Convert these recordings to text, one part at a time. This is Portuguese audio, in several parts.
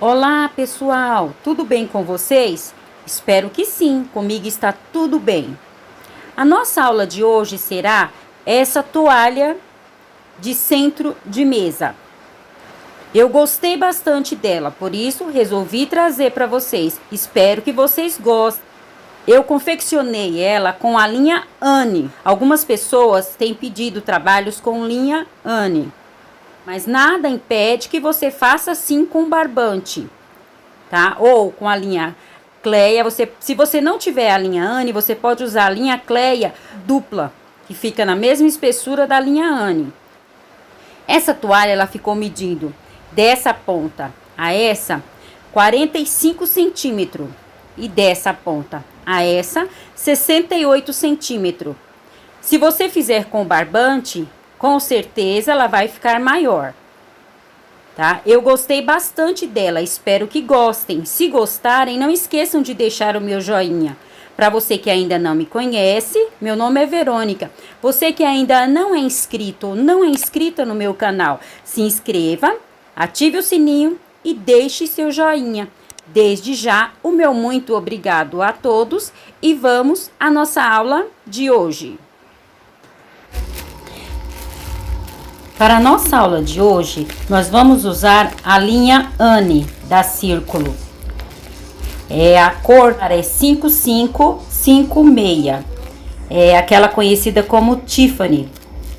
Olá, pessoal! Tudo bem com vocês? Espero que sim, comigo está tudo bem. A nossa aula de hoje será essa toalha de centro de mesa. Eu gostei bastante dela, por isso resolvi trazer para vocês. Espero que vocês gostem. Eu confeccionei ela com a linha Anne. Algumas pessoas têm pedido trabalhos com linha Anne. Mas nada impede que você faça assim com barbante, tá? Ou com a linha Cleia. Se você não tiver a linha Anne, você pode usar a linha Cleia dupla, que fica na mesma espessura da linha Anne. Essa toalha, ela ficou medindo dessa ponta a essa 45 centímetros e dessa ponta a essa 68 centímetros. Se você fizer com barbante, com certeza ela vai ficar maior, tá? Eu gostei bastante dela, espero que gostem. Se gostarem, não esqueçam de deixar o meu joinha. Para você que ainda não me conhece, meu nome é Verônica. Você que ainda não é inscrito ou não é inscrita no meu canal, se inscreva, ative o sininho e deixe seu joinha. Desde já, o meu muito obrigado a todos e vamos à nossa aula de hoje. Para a nossa aula de hoje, nós vamos usar a linha Anne da Círculo. A cor é 5556. É aquela conhecida como Tiffany,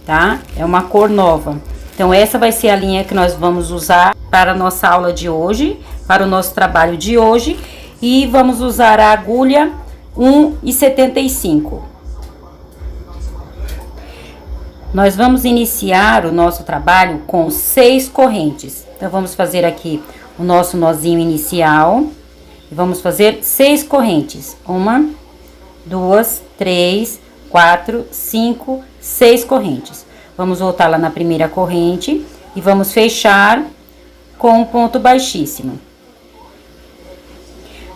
tá? É uma cor nova. Então, essa vai ser a linha que nós vamos usar para a nossa aula de hoje, para o nosso trabalho de hoje. E vamos usar a agulha 1,75. Nós vamos iniciar o nosso trabalho com 6 correntes. Então, vamos fazer aqui o nosso nozinho inicial. E vamos fazer 6 correntes. 1, 2, 3, 4, 5, 6 correntes. Vamos voltar lá na primeira corrente e vamos fechar com um ponto baixíssimo.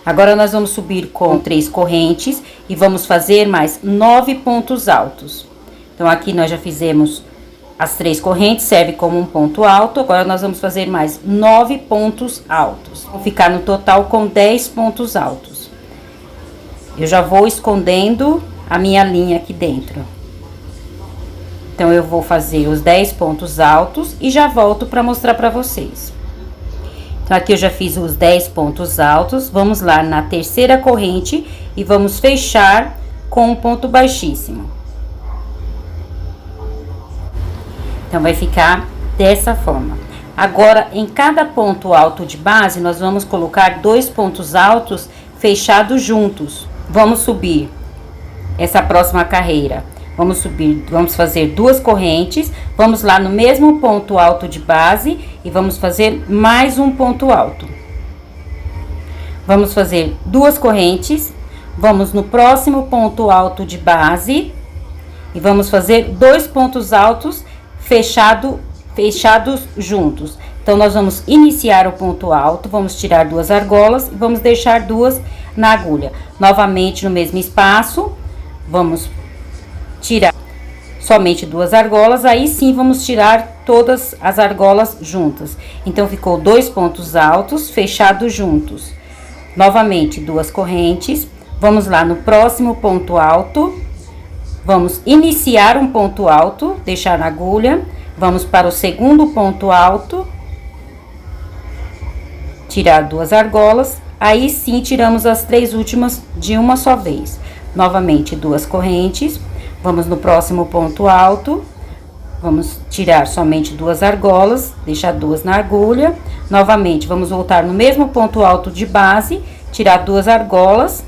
Agora, nós vamos subir com 3 correntes e vamos fazer mais 9 pontos altos. Então, aqui nós já fizemos as 3 correntes, serve como um ponto alto. Agora, nós vamos fazer mais 9 pontos altos. Vou ficar no total com 10 pontos altos. Eu já vou escondendo a minha linha aqui dentro. Então, eu vou fazer os 10 pontos altos e já volto para mostrar para vocês. Então, aqui eu já fiz os 10 pontos altos. Vamos lá na terceira corrente e vamos fechar com um ponto baixíssimo. Então, vai ficar dessa forma. Agora, em cada ponto alto de base, nós vamos colocar 2 pontos altos fechados juntos. Vamos subir essa próxima carreira. Vamos subir, vamos fazer 2 correntes. Vamos lá no mesmo ponto alto de base e vamos fazer mais um ponto alto. Vamos fazer 2 correntes. Vamos no próximo ponto alto de base e vamos fazer 2 pontos altos fechados juntos. Então, nós vamos iniciar o ponto alto, vamos tirar 2 argolas e vamos deixar 2 na agulha. Novamente, no mesmo espaço, vamos tirar somente 2 argolas, aí sim vamos tirar todas as argolas juntas. Então, ficou 2 pontos altos fechados juntos. Novamente, 2 correntes, vamos lá no próximo ponto alto. Vamos iniciar um ponto alto, deixar na agulha, vamos para o segundo ponto alto, tirar 2 argolas, aí sim tiramos as 3 últimas de uma só vez. Novamente, 2 correntes, vamos no próximo ponto alto, vamos tirar somente 2 argolas, deixar 2 na agulha, novamente, vamos voltar no mesmo ponto alto de base, tirar 2 argolas,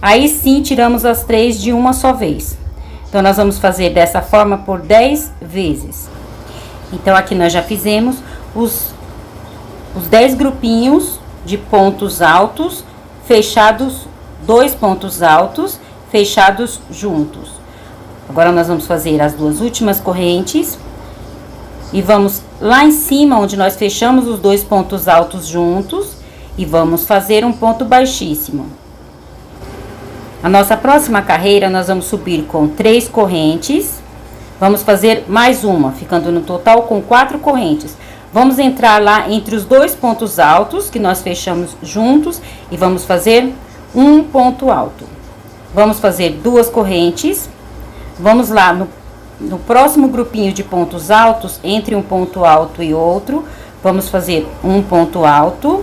aí sim tiramos as 3 de uma só vez. Então, nós vamos fazer dessa forma por 10 vezes. Então, aqui nós já fizemos os 10 grupinhos de pontos altos, fechados, 2 pontos altos, fechados juntos. Agora, nós vamos fazer as 2 últimas correntes. E vamos lá em cima, onde nós fechamos os 2 pontos altos juntos. E vamos fazer um ponto baixíssimo. A nossa próxima carreira, nós vamos subir com 3 correntes. Vamos fazer mais uma, ficando no total com 4 correntes. Vamos entrar lá entre os dois pontos altos que nós fechamos juntos e vamos fazer um ponto alto. Vamos fazer 2 correntes. Vamos lá no próximo grupinho de pontos altos, entre um ponto alto e outro, vamos fazer um ponto alto,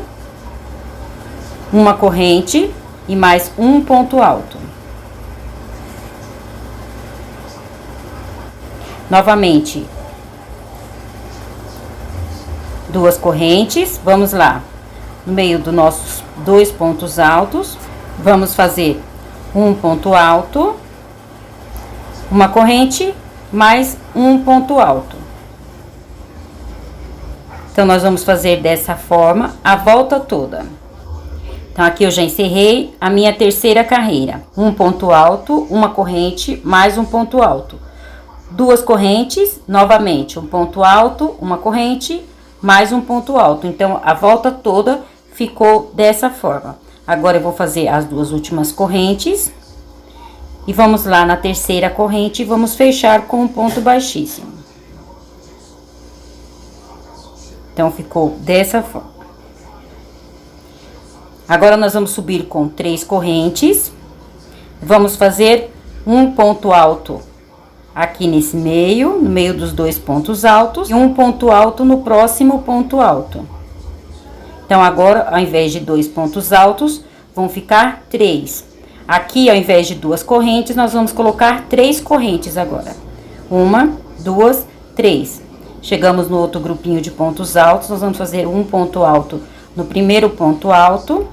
uma corrente e mais um ponto alto. Novamente, 2 correntes, vamos lá, no meio dos nossos 2 pontos altos, vamos fazer um ponto alto, uma corrente, mais um ponto alto. Então, nós vamos fazer dessa forma a volta toda. Então, aqui eu já encerrei a minha terceira carreira. Um ponto alto, uma corrente, mais um ponto alto. 2 correntes, novamente, um ponto alto, uma corrente, mais um ponto alto. Então, a volta toda ficou dessa forma. Agora, eu vou fazer as 2 últimas correntes. E vamos lá na terceira corrente e vamos fechar com um ponto baixíssimo. Então, ficou dessa forma. Agora, nós vamos subir com 3 correntes. Vamos fazer um ponto alto aqui nesse meio, no meio dos 2 pontos altos. E um ponto alto no próximo ponto alto. Então, agora, ao invés de 2 pontos altos, vão ficar 3. Aqui, ao invés de 2 correntes, nós vamos colocar 3 correntes agora. 1, 2, 3. Chegamos no outro grupinho de pontos altos, nós vamos fazer um ponto alto no primeiro ponto alto,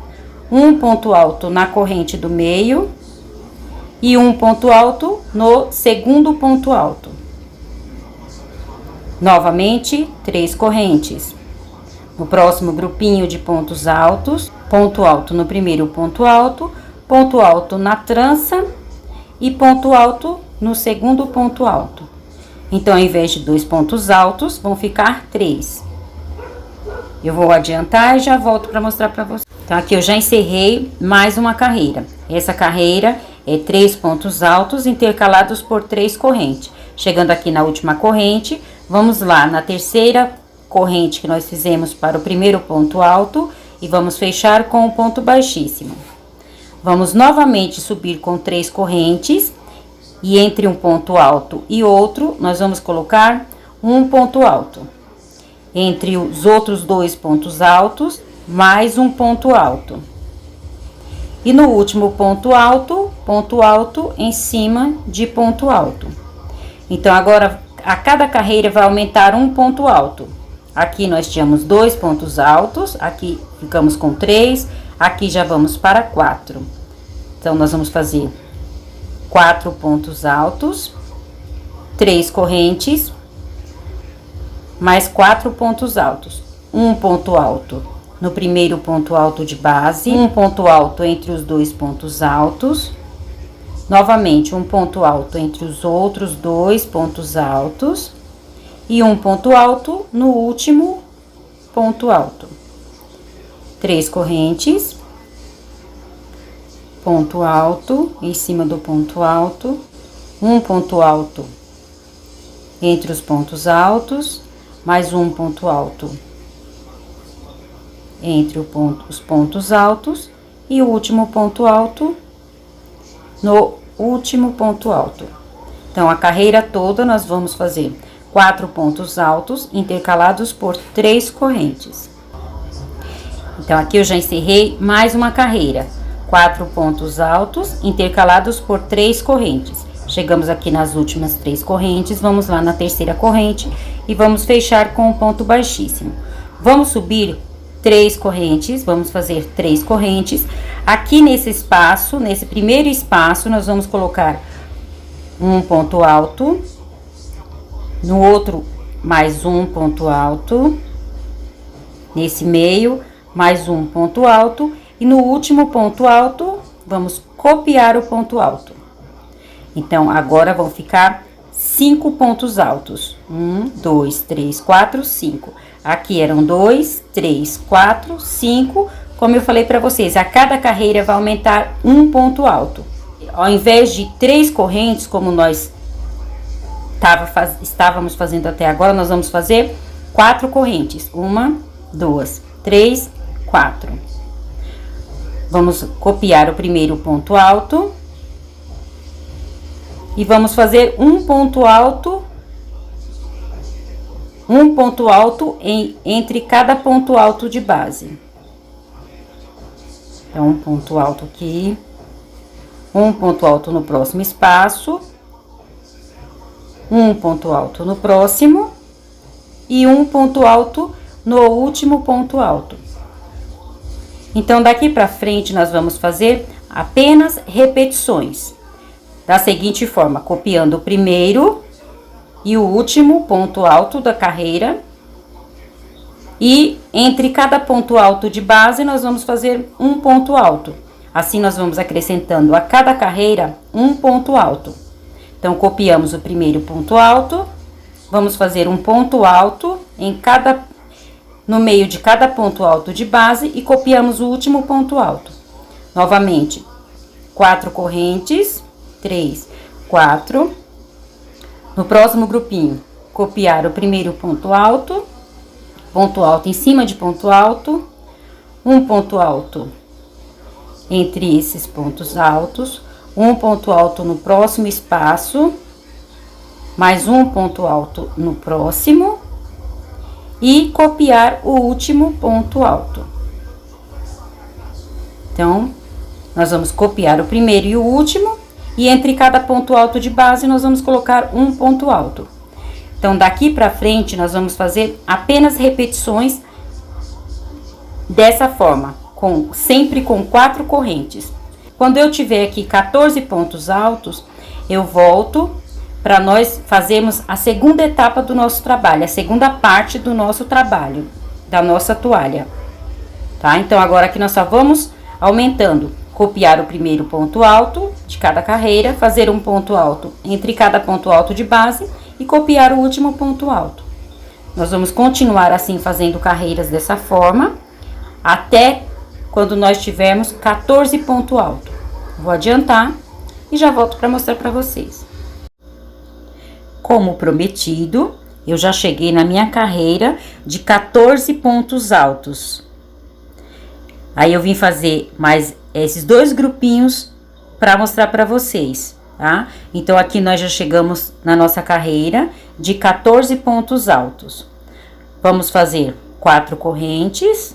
um ponto alto na corrente do meio e um ponto alto no segundo ponto alto. Novamente, 3 correntes. No próximo grupinho de pontos altos, ponto alto no primeiro ponto alto na trança e ponto alto no segundo ponto alto. Então, ao invés de 2 pontos altos, vão ficar 3. Eu vou adiantar e já volto para mostrar para vocês. Então, aqui eu já encerrei mais uma carreira. Essa carreira é 3 pontos altos intercalados por 3 correntes. Chegando aqui na última corrente, vamos lá na terceira corrente que nós fizemos para o primeiro ponto alto e vamos fechar com um ponto baixíssimo. Vamos novamente subir com 3 correntes e entre um ponto alto e outro, nós vamos colocar um ponto alto. Entre os outros 2 pontos altos, mais um ponto alto. E no último ponto alto em cima de ponto alto. Então, agora, a cada carreira vai aumentar um ponto alto. Aqui nós tínhamos 2 pontos altos, aqui ficamos com 3, aqui já vamos para 4. Então, nós vamos fazer 4 pontos altos, 3 correntes, mais 4 pontos altos. Um ponto alto no primeiro ponto alto de base, um ponto alto entre os 2 pontos altos, novamente um ponto alto entre os outros 2 pontos altos e um ponto alto no último ponto alto. 3 correntes, ponto alto em cima do ponto alto, um ponto alto entre os pontos altos, mais um ponto alto entre os pontos altos e o último ponto alto no último ponto alto. Então, a carreira toda nós vamos fazer 4 pontos altos intercalados por 3 correntes. Então, aqui eu já encerrei mais uma carreira. 4 pontos altos intercalados por 3 correntes. Chegamos aqui nas últimas 3 correntes, vamos lá na terceira corrente e vamos fechar com um ponto baixíssimo. Vamos subir 3 correntes, vamos fazer 3 correntes. Aqui nesse espaço, nesse primeiro espaço, nós vamos colocar um ponto alto, no outro mais um ponto alto, nesse meio mais um ponto alto. E no último ponto alto, vamos copiar o ponto alto. Então, agora vão ficar 5 pontos altos. 1, 2, 3, 4, 5. Aqui eram 2, 3, 4, 5. Como eu falei para vocês, a cada carreira vai aumentar um ponto alto. Ao invés de 3 correntes, como nós estávamos fazendo até agora, nós vamos fazer 4 correntes. 1, 2, 3, 4. Vamos copiar o primeiro ponto alto. E vamos fazer um ponto alto entre cada ponto alto de base. Então, um ponto alto aqui, um ponto alto no próximo espaço, um ponto alto no próximo e um ponto alto no último ponto alto. Então, daqui pra frente, nós vamos fazer apenas repetições. Da seguinte forma, copiando o primeiro e o último ponto alto da carreira. E entre cada ponto alto de base, nós vamos fazer um ponto alto. Assim, nós vamos acrescentando a cada carreira um ponto alto. Então, copiamos o primeiro ponto alto, vamos fazer um ponto alto no meio de cada ponto alto de base e copiamos o último ponto alto. Novamente, 4 correntes, 3, 4. No próximo grupinho, copiar o primeiro ponto alto em cima de ponto alto, um ponto alto entre esses pontos altos, um ponto alto no próximo espaço, mais um ponto alto no próximo e copiar o último ponto alto. Então, nós vamos copiar o primeiro e o último. E entre cada ponto alto de base, nós vamos colocar um ponto alto. Então, daqui pra frente, nós vamos fazer apenas repetições dessa forma, sempre com 4 correntes. Quando eu tiver aqui 14 pontos altos, eu volto para nós fazermos a segunda etapa do nosso trabalho, a segunda parte do nosso trabalho, da nossa toalha. Tá? Então, agora aqui nós só vamos aumentando. Copiar o primeiro ponto alto de cada carreira, fazer um ponto alto entre cada ponto alto de base e copiar o último ponto alto. Nós vamos continuar assim fazendo carreiras dessa forma, até quando nós tivermos 14 pontos altos. Vou adiantar e já volto para mostrar para vocês. Como prometido, eu já cheguei na minha carreira de 14 pontos altos. Aí eu vim fazer mais esses 2 grupinhos para mostrar para vocês, tá? Então, aqui nós já chegamos na nossa carreira de 14 pontos altos. Vamos fazer 4 correntes.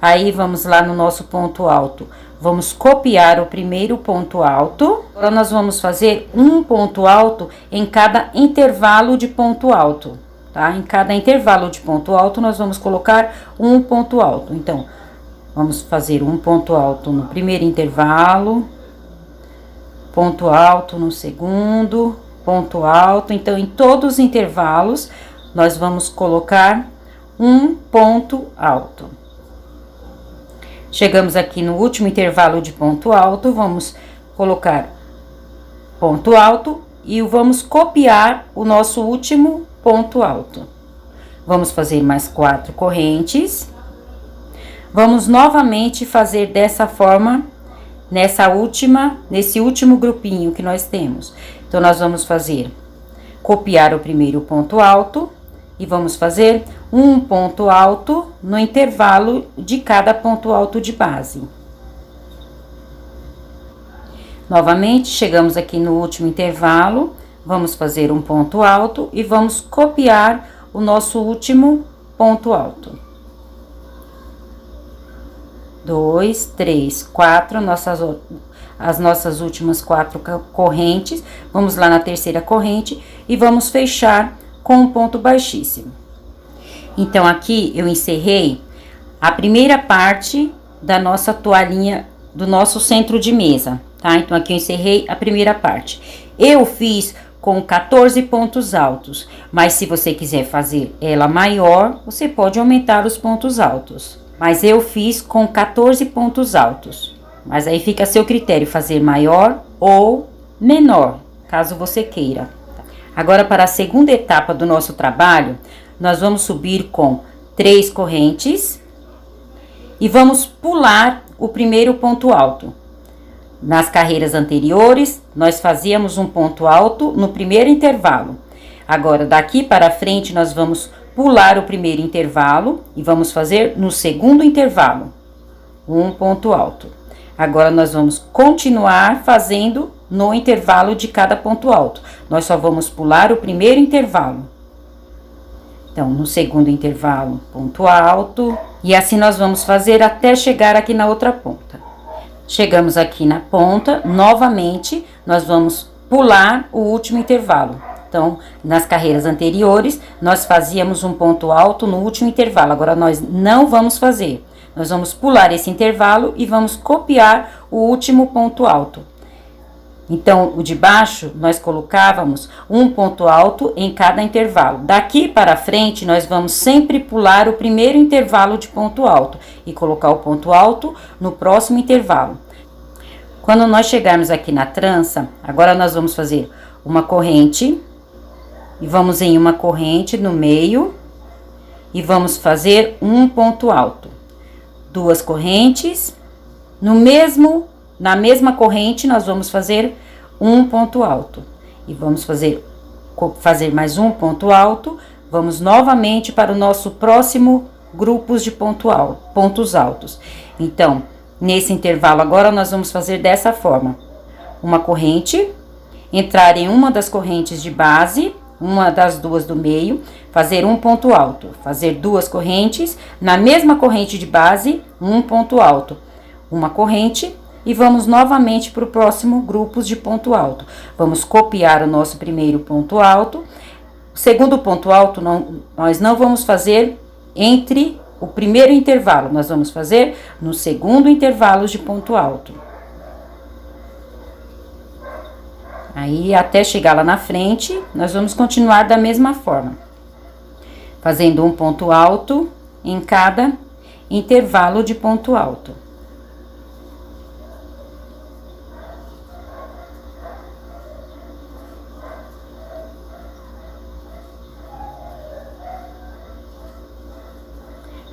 Aí, vamos lá no nosso ponto alto. Vamos copiar o primeiro ponto alto. Agora, nós vamos fazer um ponto alto em cada intervalo de ponto alto, tá? Em cada intervalo de ponto alto, nós vamos colocar um ponto alto. Então, vamos fazer um ponto alto no primeiro intervalo, ponto alto no segundo, ponto alto. Então, em todos os intervalos, nós vamos colocar um ponto alto. Chegamos aqui no último intervalo de ponto alto, vamos colocar ponto alto e vamos copiar o nosso último ponto alto. Vamos fazer mais 4 correntes. Vamos novamente fazer dessa forma, nesse último grupinho que nós temos. Então, nós vamos copiar o primeiro ponto alto e vamos fazer um ponto alto no intervalo de cada ponto alto de base. Novamente, chegamos aqui no último intervalo, vamos fazer um ponto alto e vamos copiar o nosso último ponto alto. 2, 3, 4, as nossas últimas 4 correntes. Vamos lá na terceira corrente e vamos fechar com um ponto baixíssimo. Então, aqui eu encerrei a primeira parte da nossa toalhinha, do nosso centro de mesa, tá? Então, aqui eu encerrei a primeira parte. Eu fiz com 14 pontos altos, mas se você quiser fazer ela maior, você pode aumentar os pontos altos. Mas eu fiz com 14 pontos altos. Mas aí fica a seu critério fazer maior ou menor, caso você queira. Agora, para a segunda etapa do nosso trabalho, nós vamos subir com 3 correntes e vamos pular o primeiro ponto alto. Nas carreiras anteriores, nós fazíamos um ponto alto no primeiro intervalo. Agora, daqui para frente, nós vamos pular o primeiro intervalo e vamos fazer no segundo intervalo um ponto alto. Agora, nós vamos continuar fazendo no intervalo de cada ponto alto. Nós só vamos pular o primeiro intervalo. Então, no segundo intervalo, ponto alto. E assim nós vamos fazer até chegar aqui na outra ponta. Chegamos aqui na ponta, novamente, nós vamos pular o último intervalo. Então, nas carreiras anteriores, nós fazíamos um ponto alto no último intervalo. Agora, nós não vamos fazer. Nós vamos pular esse intervalo e vamos copiar o último ponto alto. Então, o de baixo, nós colocávamos um ponto alto em cada intervalo. Daqui para frente, nós vamos sempre pular o primeiro intervalo de ponto alto e colocar o ponto alto no próximo intervalo. Quando nós chegarmos aqui na trança, agora nós vamos fazer uma corrente e vamos em uma corrente no meio e vamos fazer um ponto alto. Duas correntes, na mesma corrente nós vamos fazer um ponto alto e vamos fazer mais um ponto alto. Vamos novamente para o nosso próximo grupos de pontos altos. Então, nesse intervalo agora nós vamos fazer dessa forma: uma corrente, entrar em uma das correntes de base, uma das duas do meio, fazer um ponto alto, fazer duas correntes, na mesma corrente de base, um ponto alto, uma corrente e vamos novamente para o próximo grupos de ponto alto. Vamos copiar o nosso primeiro ponto alto. O segundo ponto alto nós não vamos fazer entre o primeiro intervalo, nós vamos fazer no segundo intervalo de ponto alto. Aí, até chegar lá na frente, nós vamos continuar da mesma forma, fazendo um ponto alto em cada intervalo de ponto alto.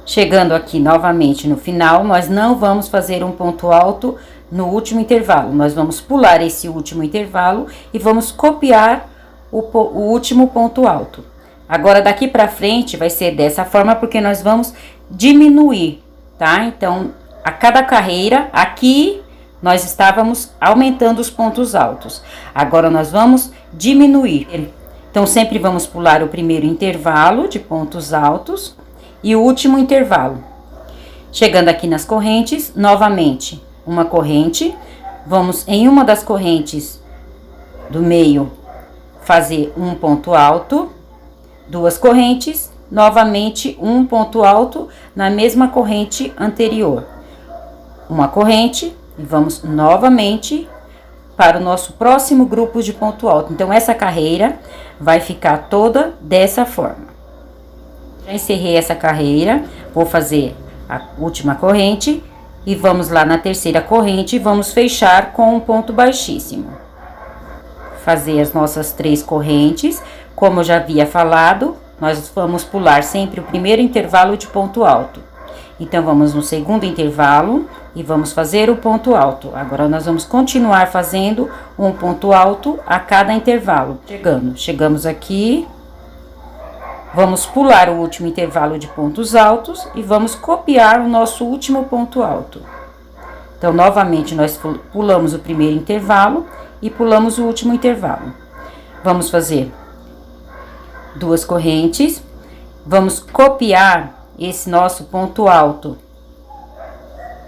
Chegando aqui novamente no final, nós não vamos fazer um ponto alto no último intervalo. Nós vamos pular esse último intervalo e vamos copiar o último ponto alto. Agora, daqui pra frente, vai ser dessa forma, porque nós vamos diminuir, tá? Então, a cada carreira, aqui, nós estávamos aumentando os pontos altos. Agora, nós vamos diminuir. Então, sempre vamos pular o primeiro intervalo de pontos altos e o último intervalo. Chegando aqui nas correntes, novamente, uma corrente, vamos em uma das correntes do meio fazer um ponto alto, duas correntes, novamente um ponto alto na mesma corrente anterior. Uma corrente e vamos novamente para o nosso próximo grupo de ponto alto. Então, essa carreira vai ficar toda dessa forma. Já encerrei essa carreira, vou fazer a última corrente e vamos lá na terceira corrente e vamos fechar com um ponto baixíssimo. Fazer as nossas 3 correntes, como eu já havia falado, nós vamos pular sempre o primeiro intervalo de ponto alto. Então, vamos no segundo intervalo e vamos fazer o ponto alto. Agora, nós vamos continuar fazendo um ponto alto a cada intervalo. Chegamos aqui. Vamos pular o último intervalo de pontos altos e vamos copiar o nosso último ponto alto. Então, novamente, nós pulamos o primeiro intervalo e pulamos o último intervalo. Vamos fazer duas correntes, vamos copiar esse nosso ponto alto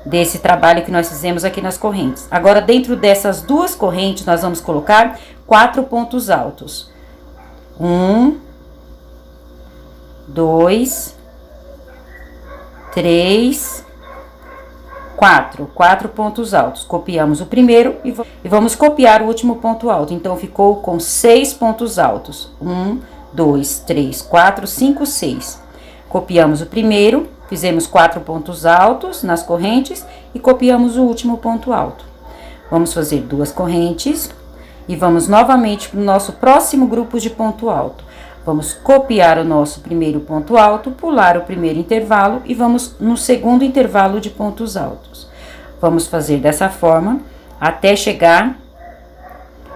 desse trabalho que nós fizemos aqui nas correntes. Agora, dentro dessas duas correntes, nós vamos colocar 4 pontos altos. 1, 2, 3, 4. 4 pontos altos. Copiamos o primeiro e vamos copiar o último ponto alto. Então, ficou com 6 pontos altos. 1, 2, 3, 4, 5, 6. Copiamos o primeiro, fizemos 4 pontos altos nas correntes e copiamos o último ponto alto. Vamos fazer 2 correntes e vamos novamente para o nosso próximo grupo de ponto alto. Vamos copiar o nosso primeiro ponto alto, pular o primeiro intervalo e vamos no segundo intervalo de pontos altos. Vamos fazer dessa forma até chegar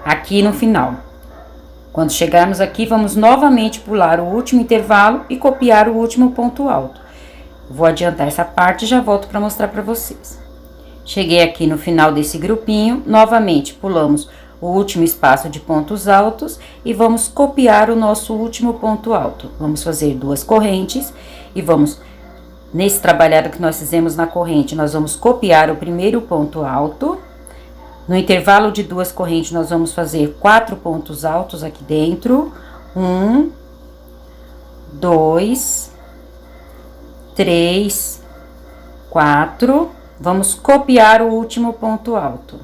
aqui no final. Quando chegarmos aqui, vamos novamente pular o último intervalo e copiar o último ponto alto. Vou adiantar essa parte e já volto para mostrar para vocês. Cheguei aqui no final desse grupinho, novamente pulamos o último espaço de pontos altos e vamos copiar o nosso último ponto alto. Vamos fazer 2 correntes e vamos, nesse trabalhado que nós fizemos na corrente, nós vamos copiar o primeiro ponto alto. No intervalo de 2 correntes, nós vamos fazer 4 pontos altos aqui dentro. 1, 2, 3, 4. Vamos copiar o último ponto alto.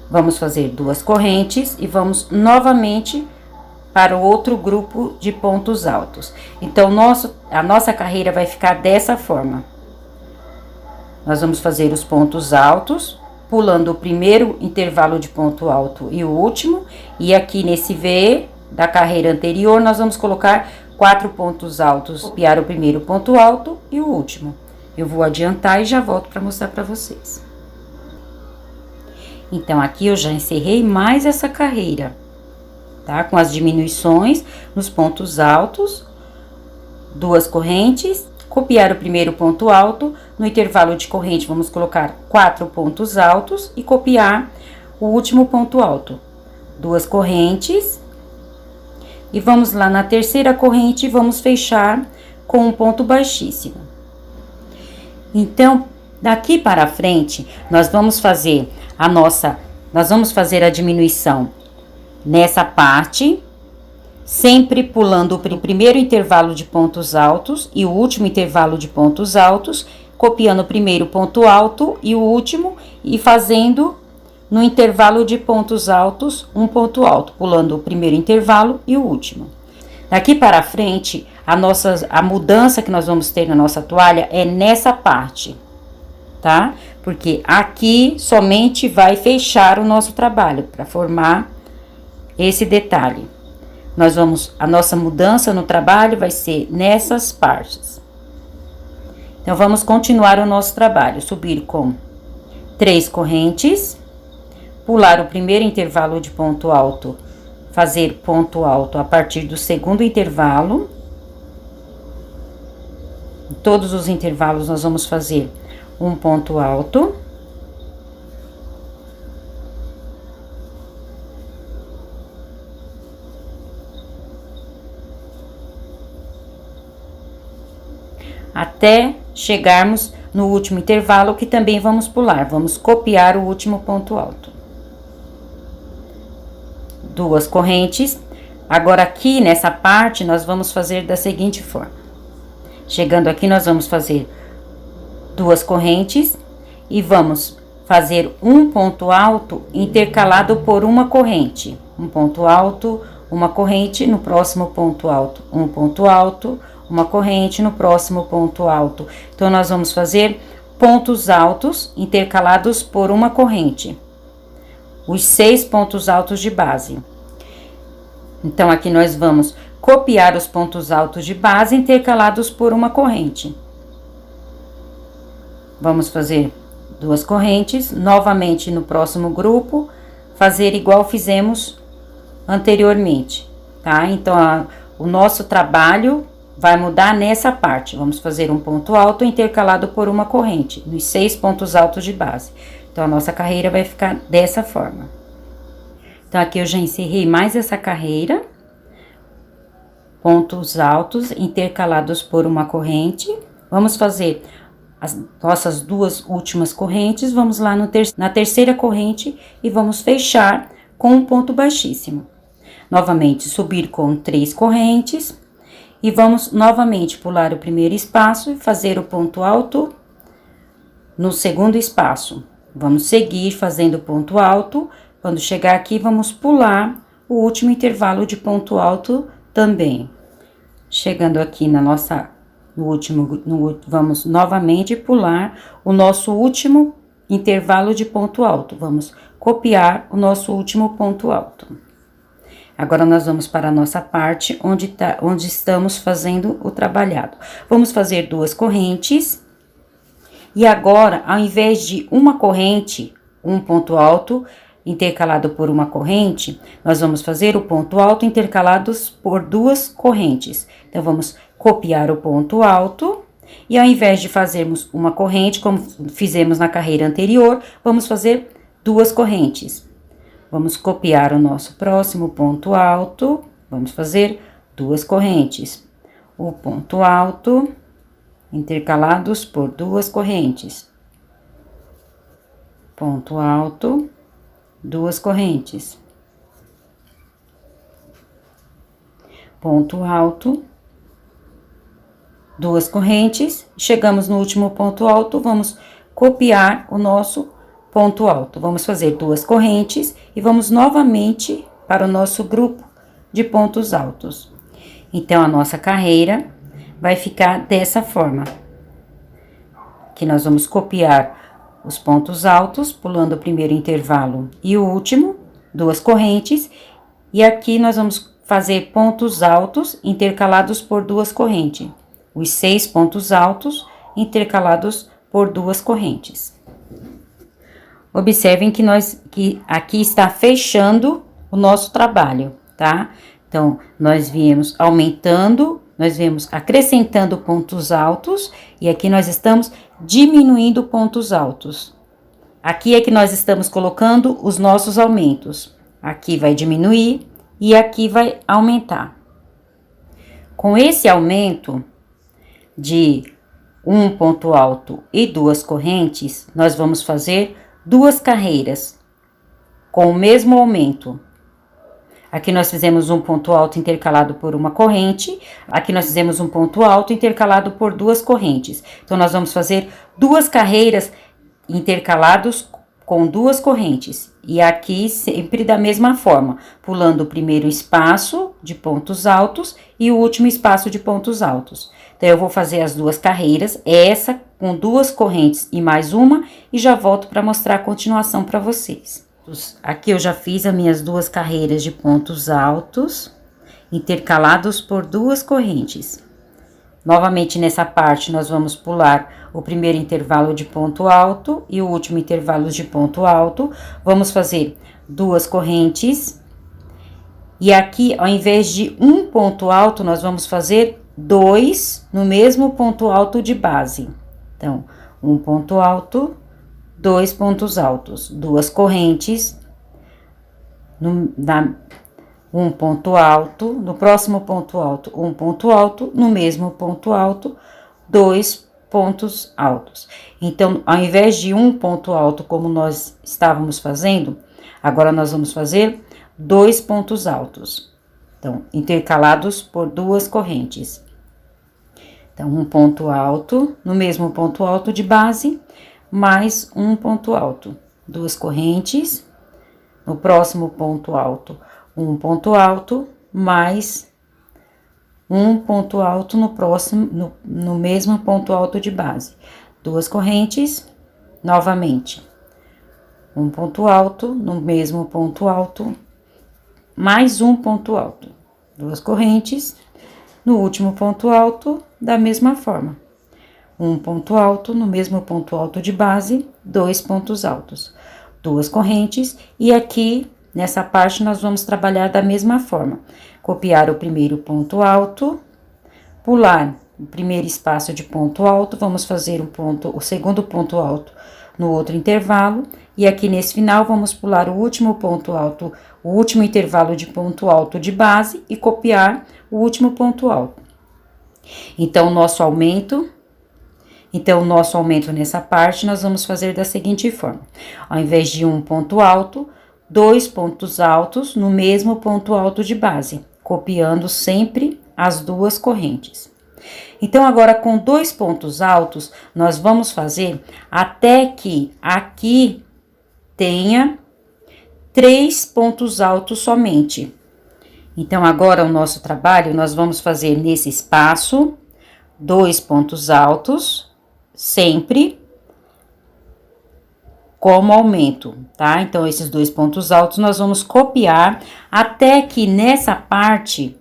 Vamos fazer 2 correntes e vamos novamente para o outro grupo de pontos altos. Então, a nossa carreira vai ficar dessa forma. Nós vamos fazer os pontos altos, pulando o primeiro intervalo de ponto alto e o último. E aqui nesse V da carreira anterior, nós vamos colocar 4 pontos altos, copiar o primeiro ponto alto e o último. Eu vou adiantar e já volto para mostrar para vocês. Então, aqui eu já encerrei mais essa carreira, tá? Com as diminuições nos pontos altos, 2 correntes, copiar o primeiro ponto alto, no intervalo de corrente vamos colocar 4 pontos altos e copiar o último ponto alto. 2 correntes, e vamos lá na terceira corrente e vamos fechar com um ponto baixíssimo. Então, daqui para frente, nós vamos fazer a diminuição nessa parte, sempre pulando o primeiro intervalo de pontos altos e o último intervalo de pontos altos, copiando o primeiro ponto alto e o último e fazendo no intervalo de pontos altos um ponto alto, pulando o primeiro intervalo e o último. Daqui para frente, a mudança que nós vamos ter na nossa toalha é nessa parte, tá? Porque aqui somente vai fechar o nosso trabalho para formar esse detalhe. A nossa mudança no trabalho vai ser nessas partes. Então, vamos continuar o nosso trabalho. Subir com 3 correntes, pular o primeiro intervalo de ponto alto, fazer ponto alto a partir do segundo intervalo. Em todos os intervalos, nós vamos fazer um ponto alto. Até chegarmos no último intervalo, que também vamos pular. Vamos copiar o último ponto alto. 2 correntes. Agora, aqui nessa parte, nós vamos fazer da seguinte forma. Chegando aqui, nós vamos fazer 2 correntes e vamos fazer um ponto alto intercalado por uma corrente. Um ponto alto, uma corrente, no próximo ponto alto, um ponto alto, uma corrente, no próximo ponto alto. Então, nós vamos fazer pontos altos intercalados por uma corrente. Os 6 pontos altos de base. Então, aqui nós vamos copiar os pontos altos de base intercalados por uma corrente. Vamos fazer 2 correntes, novamente no próximo grupo, fazer igual fizemos anteriormente, tá? Então, o nosso trabalho vai mudar nessa parte. Vamos fazer um ponto alto intercalado por uma corrente, nos 6 pontos altos de base. Então, a nossa carreira vai ficar dessa forma. Então, aqui eu já encerrei mais essa carreira. Pontos altos intercalados por uma corrente. Vamos fazer as nossas 2 últimas correntes. Vamos lá na terceira corrente e vamos fechar com um ponto baixíssimo. Novamente, subir com 3 correntes. E vamos novamente pular o primeiro espaço e fazer o ponto alto no segundo espaço. Vamos seguir fazendo ponto alto. Quando chegar aqui, vamos pular o último intervalo de ponto alto também. Chegando aqui vamos novamente pular o nosso último intervalo de ponto alto. Vamos copiar o nosso último ponto alto. Agora, nós vamos para a nossa parte onde estamos fazendo o trabalhado. Vamos fazer 2 correntes. E agora, ao invés de uma corrente, um ponto alto, intercalado por uma corrente, nós vamos fazer o ponto alto intercalados por duas correntes. Então, vamos copiar o ponto alto e ao invés de fazermos uma corrente, como fizemos na carreira anterior, vamos fazer duas correntes. Vamos copiar o nosso próximo ponto alto, vamos fazer duas correntes. O ponto alto intercalados por duas correntes. Ponto alto, duas correntes. Ponto alto, duas correntes. Chegamos no último ponto alto, vamos copiar o nosso ponto alto. Vamos fazer duas correntes e vamos novamente para o nosso grupo de pontos altos. Então, a nossa carreira vai ficar dessa forma. Que nós vamos copiar os pontos altos, pulando o primeiro intervalo e o último, duas correntes. E aqui nós vamos fazer pontos altos intercalados por duas correntes. Os 6 pontos altos intercalados por duas correntes. Observem que aqui está fechando o nosso trabalho, tá? Então, nós viemos aumentando, nós viemos acrescentando pontos altos e aqui nós estamos diminuindo pontos altos. Aqui é que nós estamos colocando os nossos aumentos. Aqui vai diminuir e aqui vai aumentar. Com esse aumento de um ponto alto e duas correntes, nós vamos fazer duas carreiras com o mesmo aumento. Aqui nós fizemos um ponto alto intercalado por uma corrente, aqui nós fizemos um ponto alto intercalado por duas correntes. Então, nós vamos fazer duas carreiras intercalados com duas correntes. E aqui sempre da mesma forma, pulando o primeiro espaço de pontos altos e o último espaço de pontos altos. Então, eu vou fazer as duas carreiras, essa com duas correntes e mais uma, e já volto para mostrar a continuação para vocês. Aqui eu já fiz as minhas duas carreiras de pontos altos, intercalados por duas correntes. Novamente, nessa parte, nós vamos pular o primeiro intervalo de ponto alto e o último intervalo de ponto alto. Vamos fazer duas correntes. E aqui, ao invés de um ponto alto, nós vamos fazer dois no mesmo ponto alto de base. Então, um ponto alto, dois pontos altos, duas correntes, um ponto alto, no próximo ponto alto, um ponto alto, no mesmo ponto alto, dois pontos altos. Então, ao invés de um ponto alto, como nós estávamos fazendo, agora nós vamos fazer dois pontos altos. Então, intercalados por duas correntes. Então, um ponto alto, no mesmo ponto alto de base, mais um ponto alto, duas correntes, no próximo ponto alto, um ponto alto, mais um ponto alto no próximo, no mesmo ponto alto de base, duas correntes, novamente, um ponto alto, no mesmo ponto alto, mais um ponto alto, duas correntes, no último ponto alto, da mesma forma. Um ponto alto, no mesmo ponto alto de base, dois pontos altos, duas correntes, e aqui, nessa parte, nós vamos trabalhar da mesma forma. Copiar o primeiro ponto alto, pular o primeiro espaço de ponto alto, vamos fazer o segundo ponto alto no outro intervalo, e aqui nesse final, vamos pular o último ponto alto, o último intervalo de ponto alto de base, e copiar o último ponto alto. Então, o nosso aumento nessa parte, nós vamos fazer da seguinte forma. Ao invés de um ponto alto, dois pontos altos no mesmo ponto alto de base, copiando sempre as duas correntes. Então, agora, com dois pontos altos, nós vamos fazer até que aqui tenha 3 pontos altos somente. Então, agora, o nosso trabalho, nós vamos fazer nesse espaço, 2 pontos altos, sempre como aumento, tá? Então, esses 2 pontos altos nós vamos copiar até que nessa parte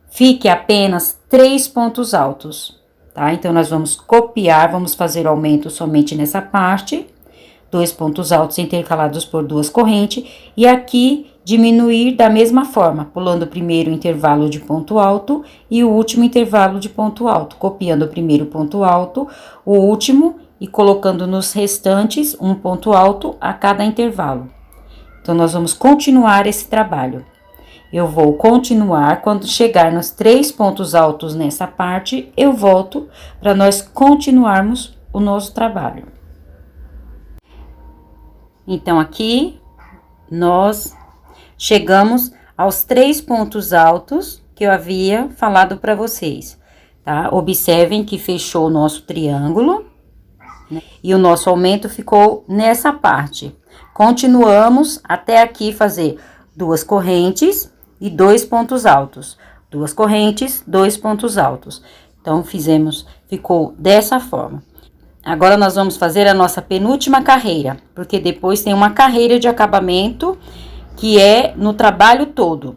fique apenas 3 pontos altos, tá? Então, nós vamos copiar, vamos fazer o aumento somente nessa parte, 2 pontos altos intercalados por 2 correntes, e aqui diminuir da mesma forma, pulando o primeiro intervalo de ponto alto e o último intervalo de ponto alto, copiando o primeiro ponto alto, o último e colocando nos restantes um ponto alto a cada intervalo. Então, nós vamos continuar esse trabalho. Eu vou continuar, quando chegar nos 3 pontos altos nessa parte, eu volto para nós continuarmos o nosso trabalho. Então, aqui, nós chegamos aos 3 pontos altos que eu havia falado para vocês, tá? Observem que fechou o nosso triângulo, né? E o nosso aumento ficou nessa parte. Continuamos até aqui fazer 2 correntes e 2 pontos altos. 2 correntes, 2 pontos altos. Então, ficou dessa forma. Agora, nós vamos fazer a nossa penúltima carreira, porque depois tem uma carreira de acabamento, que é no trabalho todo.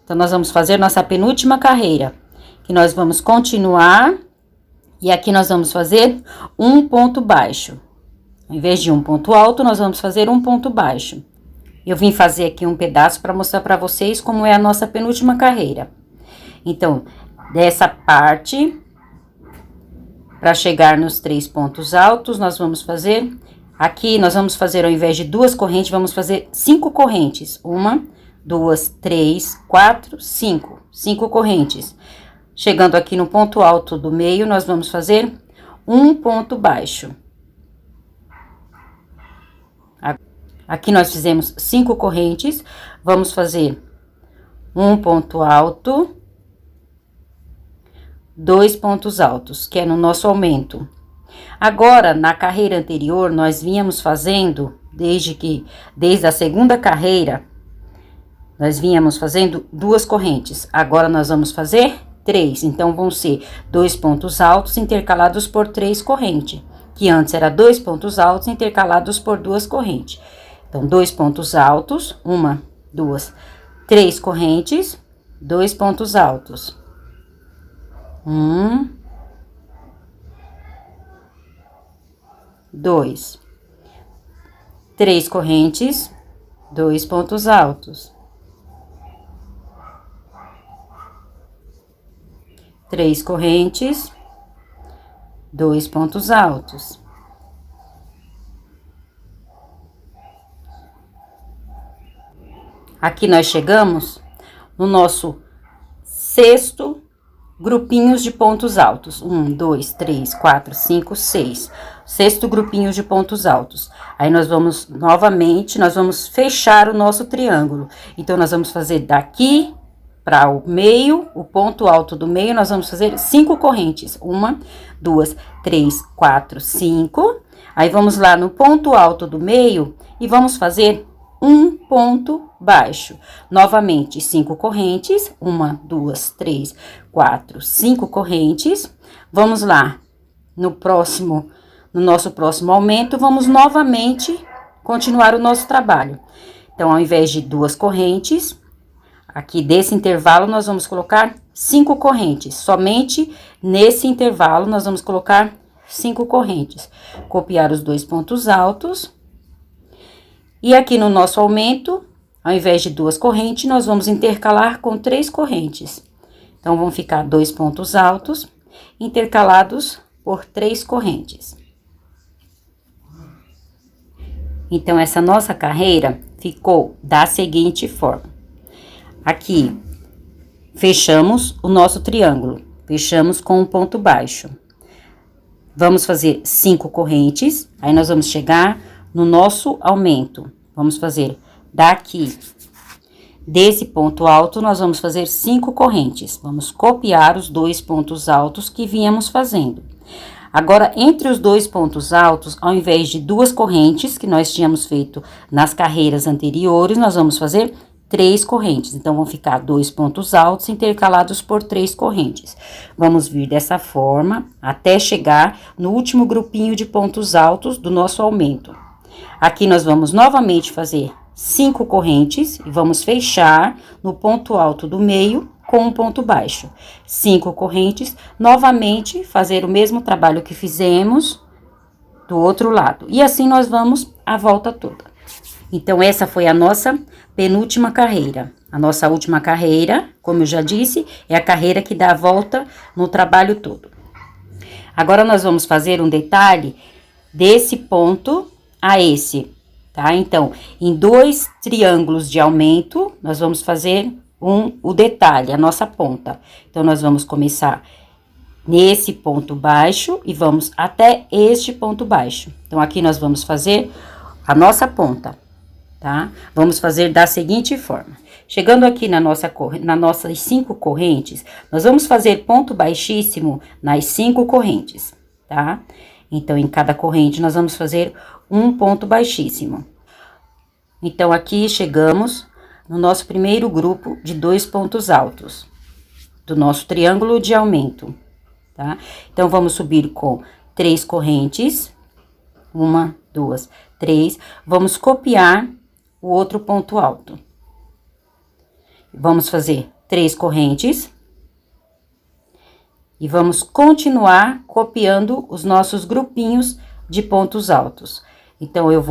Então, nós vamos fazer nossa penúltima carreira, que nós vamos continuar, e aqui nós vamos fazer um ponto baixo. Ao invés de um ponto alto, nós vamos fazer um ponto baixo. Eu vim fazer aqui um pedaço para mostrar para vocês como é a nossa penúltima carreira. Então, dessa parte, para chegar nos 3 pontos altos, nós vamos fazer, aqui nós vamos fazer, ao invés de 2 correntes, vamos fazer 5 correntes. 1, 2, 3, 4, 5. 5 correntes. Chegando aqui no ponto alto do meio, nós vamos fazer um ponto baixo. Aqui nós fizemos 5 correntes, vamos fazer um ponto alto, 2 pontos altos, que é no nosso aumento. Agora, na carreira anterior, nós vínhamos fazendo, desde a segunda carreira, nós vínhamos fazendo 2 correntes. Agora, nós vamos fazer 3. Então, vão ser 2 pontos altos intercalados por 3 correntes, que antes era 2 pontos altos intercalados por 2 correntes. Então, 2 pontos altos, 1, 2, 3 correntes, 2 pontos altos. 1, 2, 3 correntes, 2 pontos altos. 3 correntes, 2 pontos altos. Aqui nós chegamos no nosso sexto grupinhos de pontos altos. 1, 2, 3, 4, 5, 6. Sexto grupinho de pontos altos. Aí, nós vamos, novamente, nós vamos fechar o nosso triângulo. Então, nós vamos fazer daqui para o meio, o ponto alto do meio, nós vamos fazer 5 correntes. 1, 2, 3, 4, 5. Aí, vamos lá no ponto alto do meio e vamos fazer um ponto baixo. Novamente, 5 correntes. 1, 2, 3, 4, 5 correntes. Vamos lá, no nosso próximo aumento, vamos novamente continuar o nosso trabalho. Então, ao invés de 2 correntes, aqui desse intervalo, nós vamos colocar 5 correntes. Somente nesse intervalo, nós vamos colocar 5 correntes. Copiar os 2 pontos altos. E aqui no nosso aumento, ao invés de 2 correntes, nós vamos intercalar com 3 correntes. Então, vão ficar 2 pontos altos intercalados por 3 correntes. Então, essa nossa carreira ficou da seguinte forma. Aqui, fechamos o nosso triângulo, fechamos com um ponto baixo. Vamos fazer 5 correntes, aí nós vamos chegar no nosso aumento. Vamos fazer daqui, desse ponto alto, nós vamos fazer 5 correntes. Vamos copiar os 2 pontos altos que viemos fazendo. Agora, entre os 2 pontos altos, ao invés de 2 correntes, que nós tínhamos feito nas carreiras anteriores, nós vamos fazer 3 correntes. Então, vão ficar 2 pontos altos intercalados por 3 correntes. Vamos vir dessa forma até chegar no último grupinho de pontos altos do nosso aumento. Aqui, nós vamos novamente fazer 5 correntes e vamos fechar no ponto alto do meio com um ponto baixo. 5 correntes, novamente fazer o mesmo trabalho que fizemos do outro lado. E assim nós vamos a volta toda. Então, essa foi a nossa penúltima carreira. A nossa última carreira, como eu já disse, é a carreira que dá a volta no trabalho todo. Agora, nós vamos fazer um detalhe desse ponto a esse, tá? Então, em 2 triângulos de aumento, nós vamos fazer o detalhe, a nossa ponta. Então, nós vamos começar nesse ponto baixo e vamos até este ponto baixo. Então, aqui nós vamos fazer a nossa ponta, tá? Vamos fazer da seguinte forma. Chegando aqui nas nossas 5 correntes, nós vamos fazer ponto baixíssimo nas 5 correntes, tá? Então, em cada corrente, nós vamos fazer um ponto baixíssimo. Então, aqui chegamos no nosso primeiro grupo de 2 pontos altos do nosso triângulo de aumento, tá? Então, vamos subir com 3 correntes, 1, 2, 3, vamos copiar o outro ponto alto. Vamos fazer 3 correntes e vamos continuar copiando os nossos grupinhos de pontos altos. Então, eu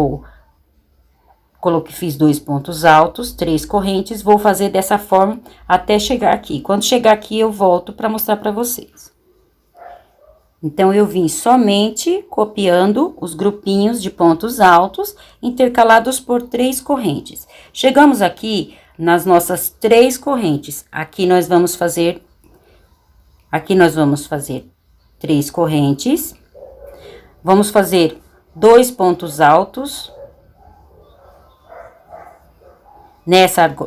fiz 2 pontos altos, 3 correntes, vou fazer dessa forma até chegar aqui. Quando chegar aqui, eu volto para mostrar para vocês. Então, eu vim somente copiando os grupinhos de pontos altos, intercalados por 3 correntes. Chegamos aqui nas nossas 3 correntes. Aqui nós vamos fazer 3 correntes. Vamos fazer 2 pontos altos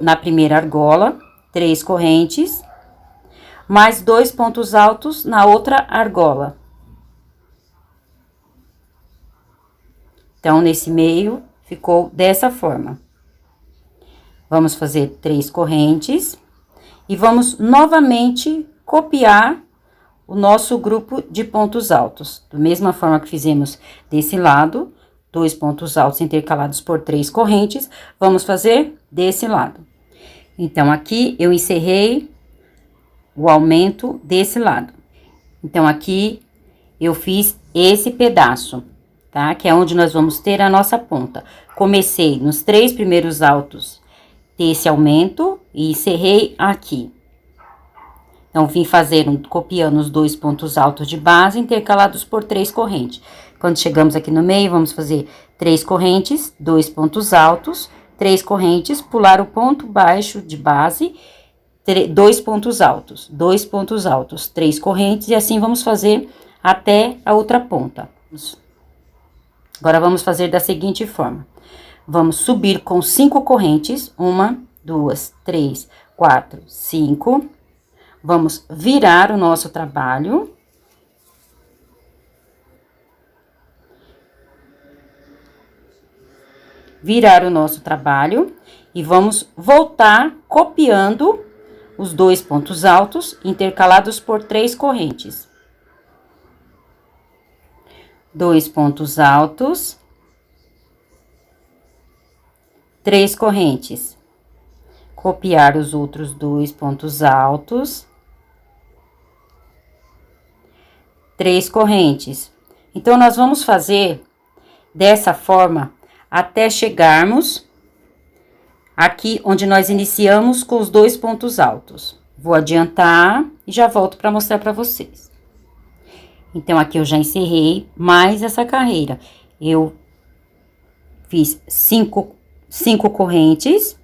na primeira argola, 3 correntes, mais 2 pontos altos na outra argola. Então, nesse meio, ficou dessa forma. Vamos fazer 3 correntes e vamos novamente copiar o nosso grupo de pontos altos. Da mesma forma que fizemos desse lado, 2 pontos altos intercalados por 3 correntes, vamos fazer desse lado. Então, aqui eu encerrei o aumento desse lado. Então, aqui eu fiz esse pedaço, tá? Que é onde nós vamos ter a nossa ponta. Comecei nos 3 primeiros altos desse aumento e encerrei aqui. Então, vim copiando os 2 pontos altos de base, intercalados por 3 correntes. Quando chegamos aqui no meio, vamos fazer 3 correntes, 2 pontos altos, 3 correntes, pular o ponto baixo de base, 2 pontos altos, 2 pontos altos, 3 correntes, e assim vamos fazer até a outra ponta. Agora, vamos fazer da seguinte forma. Vamos subir com 5 correntes, 1, 2, 3, 4, 5. Vamos virar o nosso trabalho. Virar o nosso trabalho e vamos voltar copiando os 2 pontos altos intercalados por 3 correntes. 2 pontos altos, 3 correntes. Copiar os outros 2 pontos altos, 3 correntes. Então, nós vamos fazer dessa forma até chegarmos aqui onde nós iniciamos com os 2 pontos altos. Vou adiantar e já volto para mostrar para vocês. Então, aqui eu já encerrei mais essa carreira. Eu fiz 5 correntes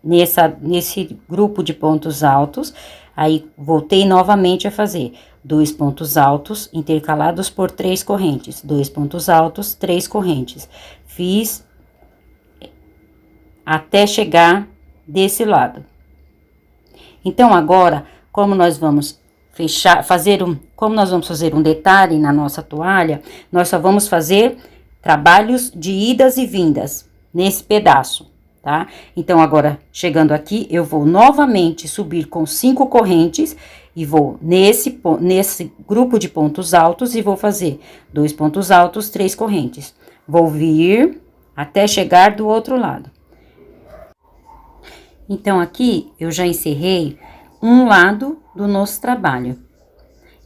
nesse grupo de pontos altos. Aí, voltei novamente a fazer 2 pontos altos intercalados por 3 correntes. 2 pontos altos, 3 correntes. Fiz até chegar desse lado. Então, agora, como nós vamos fazer um detalhe na nossa toalha, nós só vamos fazer trabalhos de idas e vindas nesse pedaço, tá? Então, agora, chegando aqui, eu vou novamente subir com 5 correntes e vou nesse grupo de pontos altos e vou fazer 2 pontos altos, 3 correntes. Vou vir até chegar do outro lado. Então, aqui, eu já encerrei um lado do nosso trabalho.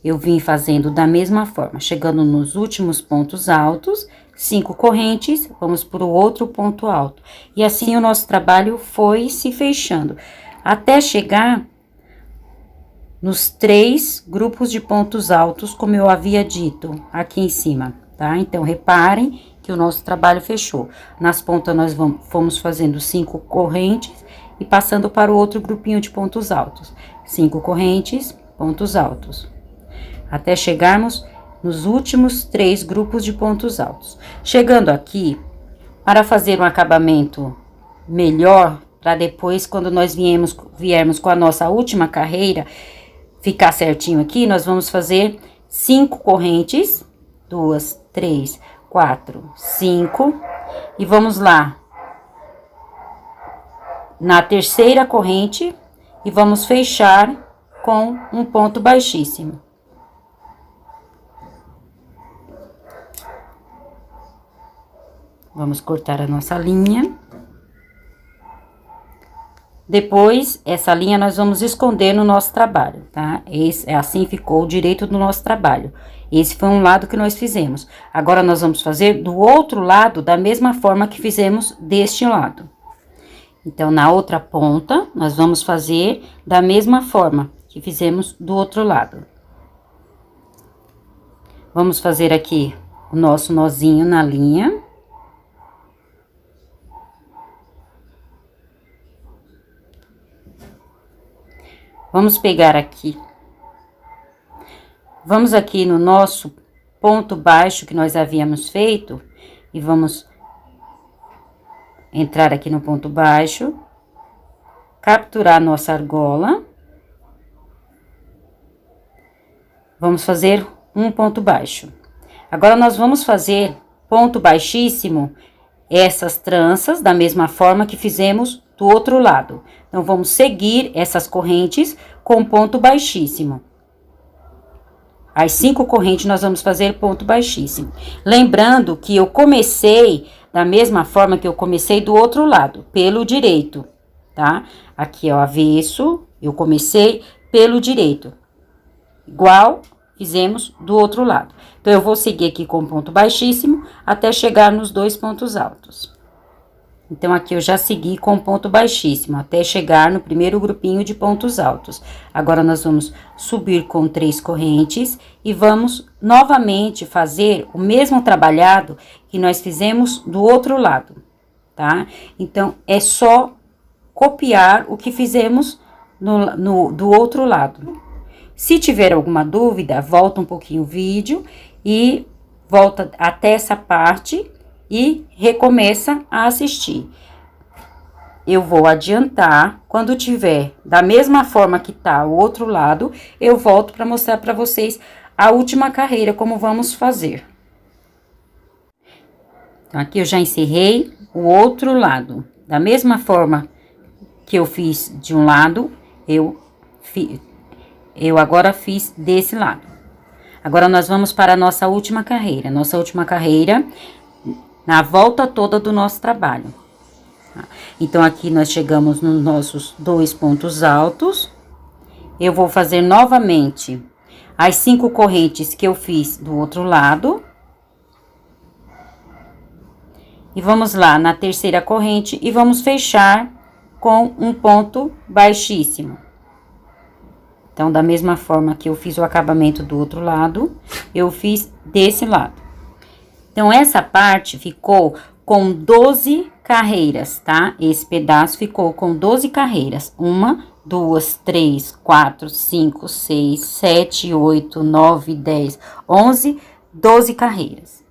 Eu vim fazendo da mesma forma, chegando nos últimos pontos altos, 5 correntes, vamos para o outro ponto alto. E assim o nosso trabalho foi se fechando, até chegar nos 3 grupos de pontos altos, como eu havia dito aqui em cima, tá? Então, reparem que o nosso trabalho fechou. Nas pontas, nós fomos fazendo 5 correntes e passando para o outro grupinho de pontos altos. 5 correntes, pontos altos. Até chegarmos nos últimos 3 grupos de pontos altos. Chegando aqui, para fazer um acabamento melhor, para depois, quando nós viermos com a nossa última carreira, ficar certinho aqui, nós vamos fazer 5 correntes, 2, 3, 4, 5, e vamos lá na terceira corrente e vamos fechar com um ponto baixíssimo. Vamos cortar a nossa linha. Depois, essa linha nós vamos esconder no nosso trabalho, tá? Assim ficou o direito do nosso trabalho. Esse foi um lado que nós fizemos. Agora, nós vamos fazer do outro lado da mesma forma que fizemos deste lado. Então, na outra ponta, nós vamos fazer da mesma forma que fizemos do outro lado. Vamos fazer aqui o nosso nozinho na linha. Vamos pegar aqui. Vamos aqui no nosso ponto baixo que nós havíamos feito e vamos entrar aqui no ponto baixo, capturar nossa argola. Vamos fazer um ponto baixo. Agora, nós vamos fazer ponto baixíssimo, essas tranças, da mesma forma que fizemos do outro lado. Então, vamos seguir essas correntes com ponto baixíssimo. As 5 correntes, nós vamos fazer ponto baixíssimo. Lembrando que eu comecei da mesma forma que eu comecei do outro lado, pelo direito, tá? Aqui, ó, avesso, eu comecei pelo direito. Igual fizemos do outro lado. Então, eu vou seguir aqui com ponto baixíssimo até chegar nos 2 pontos altos. Então, aqui eu já segui com ponto baixíssimo, até chegar no primeiro grupinho de pontos altos. Agora, nós vamos subir com 3 correntes e vamos novamente fazer o mesmo trabalhado que nós fizemos do outro lado, tá? Então, é só copiar o que fizemos do outro lado. Se tiver alguma dúvida, volta um pouquinho o vídeo e volta até essa parte e recomeça a assistir. Eu vou adiantar, quando tiver da mesma forma que tá o outro lado, eu volto para mostrar para vocês a última carreira, como vamos fazer. Então, aqui eu já encerrei o outro lado. Da mesma forma que eu fiz de um lado, eu agora fiz desse lado. Agora, nós vamos para a nossa última carreira. Nossa última carreira na volta toda do nosso trabalho. Então, aqui nós chegamos nos nossos 2 pontos altos. Eu vou fazer novamente as 5 correntes que eu fiz do outro lado. E vamos lá na terceira corrente e vamos fechar com um ponto baixíssimo. Então, da mesma forma que eu fiz o acabamento do outro lado, eu fiz desse lado. Então, essa parte ficou com 12 carreiras, tá? Esse pedaço ficou com 12 carreiras. 1, 2, 3, 4, 5, 6, 7, 8, 9, 10, 11, 12 carreiras.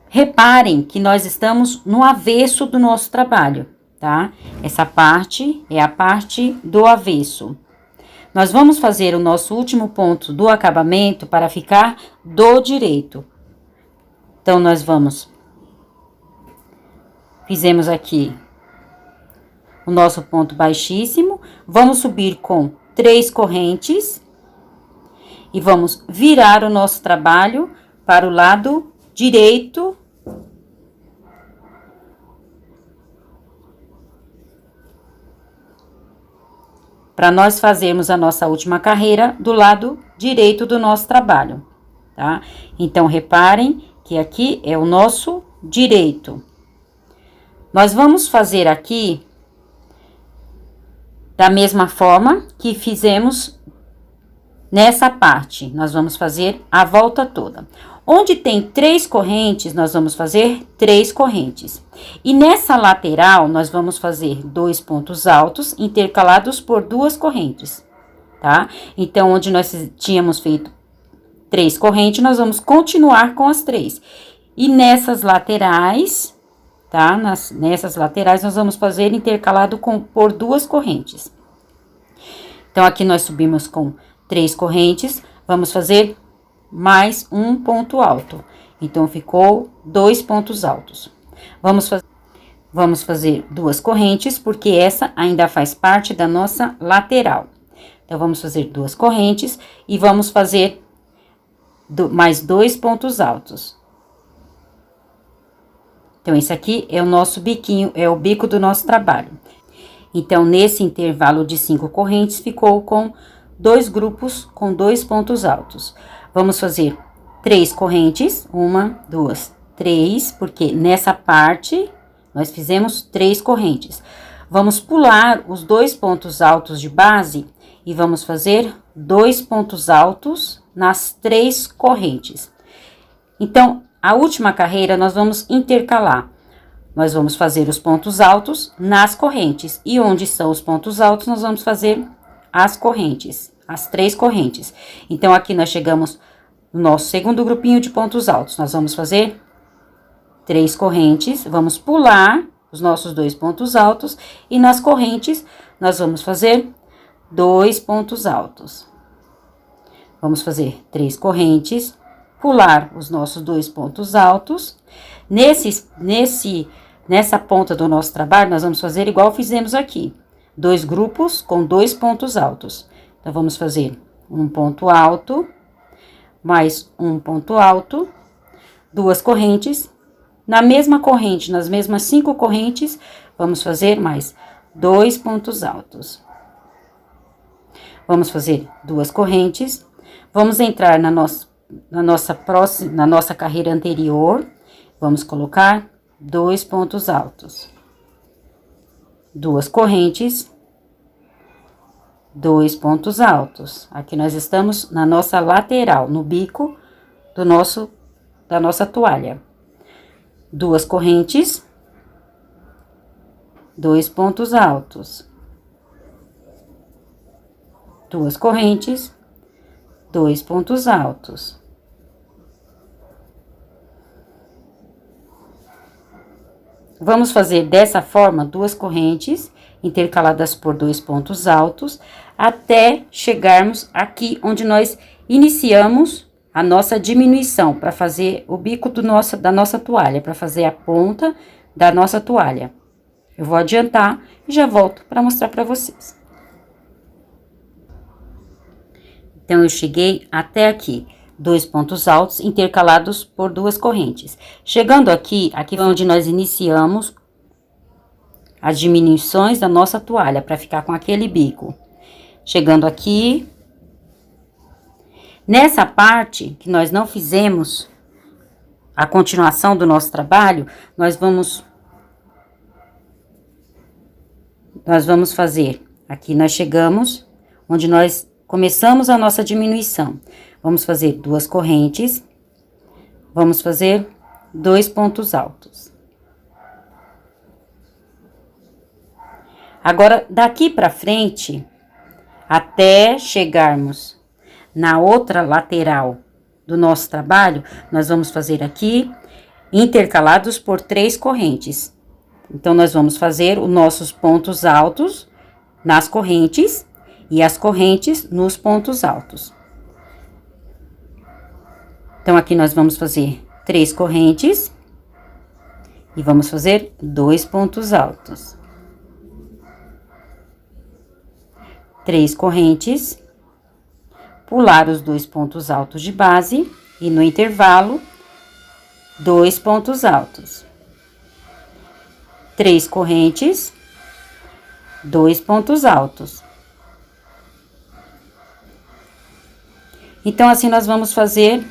Reparem que nós estamos no avesso do nosso trabalho, tá? Essa parte é a parte do avesso. Nós vamos fazer o nosso último ponto do acabamento para ficar do direito. Então, nós fizemos aqui o nosso ponto baixíssimo, vamos subir com 3 correntes e vamos virar o nosso trabalho para o lado direito. Para nós fazermos a nossa última carreira do lado direito do nosso trabalho, tá? Então, reparem que aqui é o nosso direito. Nós vamos fazer aqui da mesma forma que fizemos nessa parte. Nós vamos fazer a volta toda. Onde tem 3 correntes, nós vamos fazer 3 correntes. E nessa lateral, nós vamos fazer 2 pontos altos intercalados por 2 correntes, tá? Então, onde nós tínhamos feito 3 correntes, nós vamos continuar com as 3. E nessas laterais, tá? Nessas laterais, nós vamos fazer intercalado por 2 correntes. Então, aqui nós subimos com 3 correntes, vamos fazer mais um ponto alto. Então, ficou 2 pontos altos. Vamos fazer 2 correntes, porque essa ainda faz parte da nossa lateral. Então, vamos fazer 2 correntes e vamos fazer mais 2 pontos altos. Então, esse aqui é o nosso biquinho, é o bico do nosso trabalho. Então, nesse intervalo de 5 correntes, ficou com 2 grupos com 2 pontos altos. Vamos fazer 3 correntes, 1, 2, 3, porque nessa parte nós fizemos 3 correntes. Vamos pular os 2 pontos altos de base e vamos fazer 2 pontos altos nas 3 correntes. Então, a última carreira nós vamos intercalar. Nós vamos fazer os pontos altos nas correntes. E onde são os pontos altos, nós vamos fazer as correntes, as 3 correntes. Então, aqui nós chegamos no nosso segundo grupinho de pontos altos. Nós vamos fazer 3 correntes, vamos pular os nossos 2 pontos altos. E nas correntes, nós vamos fazer 2 pontos altos. Vamos fazer 3 correntes, pular os nossos 2 pontos altos. Nessa ponta do nosso trabalho, nós vamos fazer igual fizemos aqui. 2 grupos com 2 pontos altos. Então, vamos fazer um ponto alto, mais um ponto alto, 2 correntes. Na mesma corrente, nas mesmas 5 correntes, vamos fazer mais 2 pontos altos. Vamos fazer 2 correntes. Vamos entrar na nossa carreira anterior. Vamos colocar 2 pontos altos. 2 correntes, 2 pontos altos. Aqui nós estamos na nossa lateral, no bico da nossa toalha. 2 correntes, 2 pontos altos. 2 correntes, 2 pontos altos. Vamos fazer dessa forma 2 correntes intercaladas por 2 pontos altos, até chegarmos aqui onde nós iniciamos a nossa diminuição, para fazer o bico da nossa toalha, para fazer a ponta da nossa toalha. Eu vou adiantar e já volto para mostrar para vocês. Então, eu cheguei até aqui, 2 pontos altos intercalados por 2 correntes. Chegando aqui é onde nós iniciamos as diminuições da nossa toalha, para ficar com aquele bico. Chegando aqui, nessa parte que nós não fizemos a continuação do nosso trabalho, nós vamos fazer, aqui nós chegamos onde nós começamos a nossa diminuição. Vamos fazer 2 correntes, vamos fazer 2 pontos altos. Agora, daqui pra frente, até chegarmos na outra lateral do nosso trabalho, nós vamos fazer aqui intercalados por 3 correntes. Então, nós vamos fazer os nossos pontos altos nas correntes e as correntes nos pontos altos. Então, aqui nós vamos fazer 3 correntes e vamos fazer 2 pontos altos. 3 correntes, pular os 2 pontos altos de base e no intervalo, 2 pontos altos. 3 correntes, 2 pontos altos. Então, assim, nós vamos fazer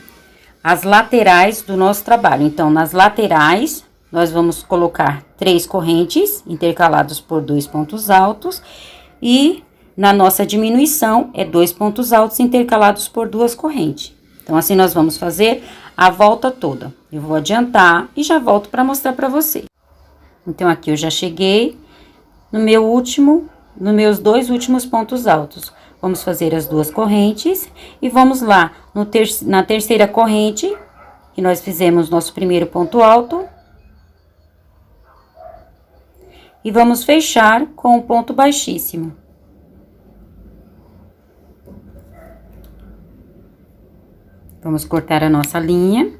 as laterais do nosso trabalho. Então, nas laterais, nós vamos colocar 3 correntes intercalados por 2 pontos altos e na nossa diminuição é 2 pontos altos intercalados por 2 correntes. Então, assim nós vamos fazer a volta toda. Eu vou adiantar e já volto para mostrar para vocês. Então, aqui eu já cheguei no nos meus 2 últimos pontos altos. Vamos fazer as 2 correntes e vamos lá na terceira corrente, que nós fizemos nosso primeiro ponto alto. E vamos fechar com o ponto baixíssimo. Vamos cortar a nossa linha.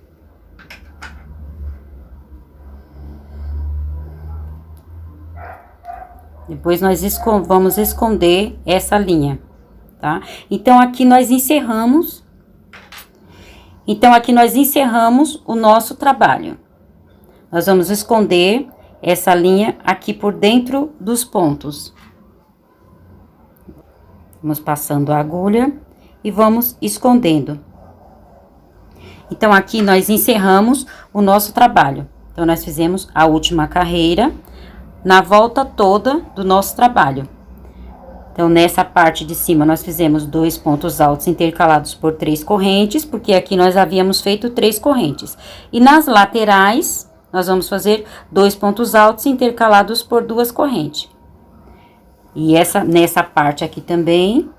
Depois nós vamos esconder essa linha, tá? Então, aqui nós encerramos. O nosso trabalho. Nós vamos esconder essa linha aqui por dentro dos pontos. Vamos passando a agulha e vamos escondendo. Então, aqui nós encerramos o nosso trabalho. Então, nós fizemos a última carreira na volta toda do nosso trabalho. Então, nessa parte de cima, nós fizemos 2 pontos altos intercalados por 3 correntes, porque aqui nós havíamos feito 3 correntes. E nas laterais, nós vamos fazer 2 pontos altos intercalados por 2 correntes. E nessa parte aqui também,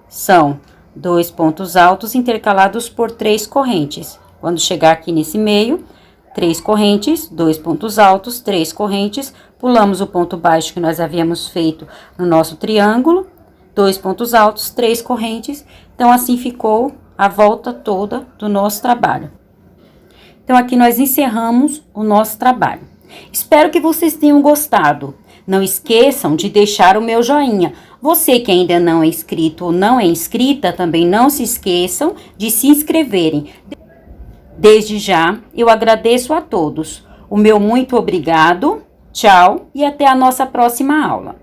são 2 pontos altos intercalados por 3 correntes. Quando chegar aqui nesse meio, 3 correntes, 2 pontos altos, 3 correntes, pulamos o ponto baixo que nós havíamos feito no nosso triângulo, 2 pontos altos, 3 correntes. Então, assim ficou a volta toda do nosso trabalho. Então, aqui nós encerramos o nosso trabalho. Espero que vocês tenham gostado. Não esqueçam de deixar o meu joinha. Você que ainda não é inscrito ou não é inscrita, também não se esqueçam de se inscreverem. Desde já, eu agradeço a todos. O meu muito obrigado, tchau e até a nossa próxima aula.